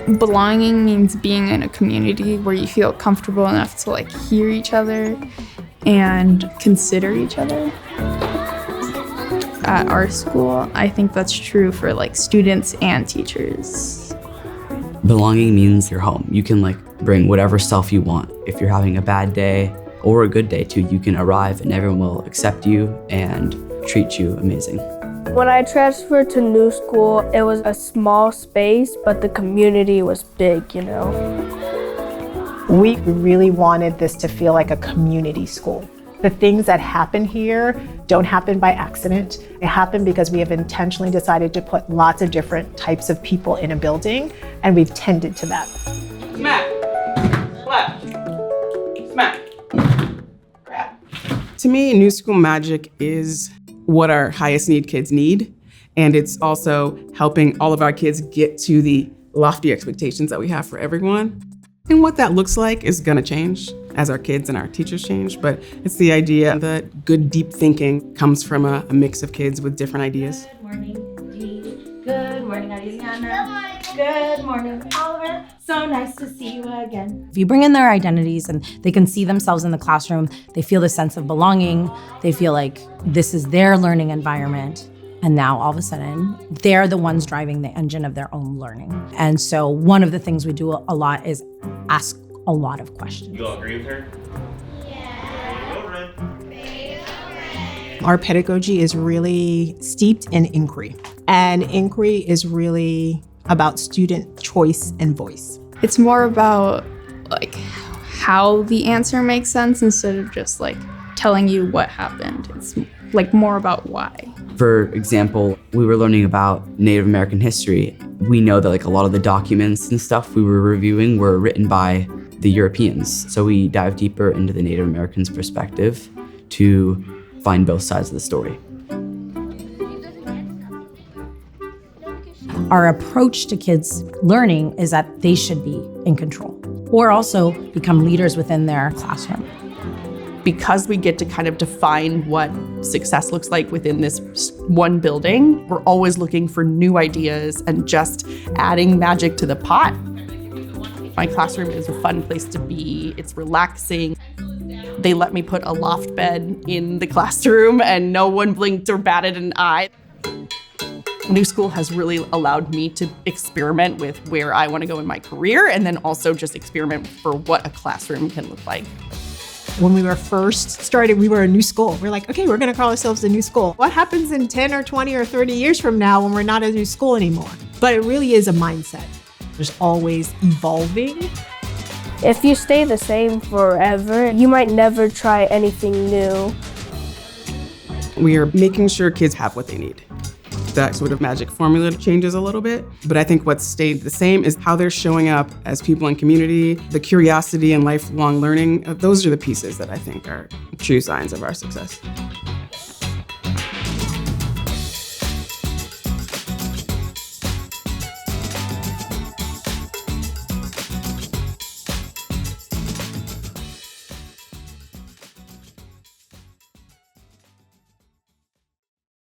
Belonging means being in a community where you feel comfortable enough to hear each other and consider each other. At our school, I think that's true for students and teachers. Belonging means you're home. You can bring whatever self you want. If you're having a bad day or a good day too, you can arrive and everyone will accept you and treat you amazing. When I transferred to new school, it was a small space, but the community was big, We really wanted this to feel like a community school. The things that happen here don't happen by accident. They happen because we have intentionally decided to put lots of different types of people in a building, and we've tended to that. Smack, left, smack, grab. To me, New School Magic is what our highest need kids need. And it's also helping all of our kids get to the lofty expectations that we have for everyone. And what that looks like is gonna change as our kids and our teachers change, but it's the idea that good, deep thinking comes from a mix of kids with different ideas. Good morning, Dee. Good morning, Ariana. Good morning, Oliver. So nice to see you again. If you bring in their identities and they can see themselves in the classroom, they feel the sense of belonging, they feel like this is their learning environment. And now all of a sudden, they're the ones driving the engine of their own learning. And so one of the things we do a lot is ask a lot of questions. You all agree with her? Yeah. Our pedagogy is really steeped in inquiry. And inquiry is really about student choice and voice. It's more about how the answer makes sense instead of just telling you what happened. It's more about why. For example, we were learning about Native American history. We know that a lot of the documents and stuff we were reviewing were written by the Europeans. So we dive deeper into the Native Americans' perspective to find both sides of the story. Our approach to kids learning is that they should be in control or also become leaders within their classroom. Because we get to kind of define what success looks like within this one building, we're always looking for new ideas and just adding magic to the pot. My classroom is a fun place to be. It's relaxing. They let me put a loft bed in the classroom and no one blinked or batted an eye. New School has really allowed me to experiment with where I want to go in my career and then also just experiment for what a classroom can look like. When we were first started, we were a new school. We're like, okay, we're gonna call ourselves a new school. What happens in 10 or 20 or 30 years from now when we're not a new school anymore? But it really is a mindset. There's always evolving. If you stay the same forever, you might never try anything new. We are making sure kids have what they need. That sort of magic formula changes a little bit, but I think what's stayed the same is how they're showing up as people in community, the curiosity and lifelong learning. Those are the pieces that I think are true signs of our success.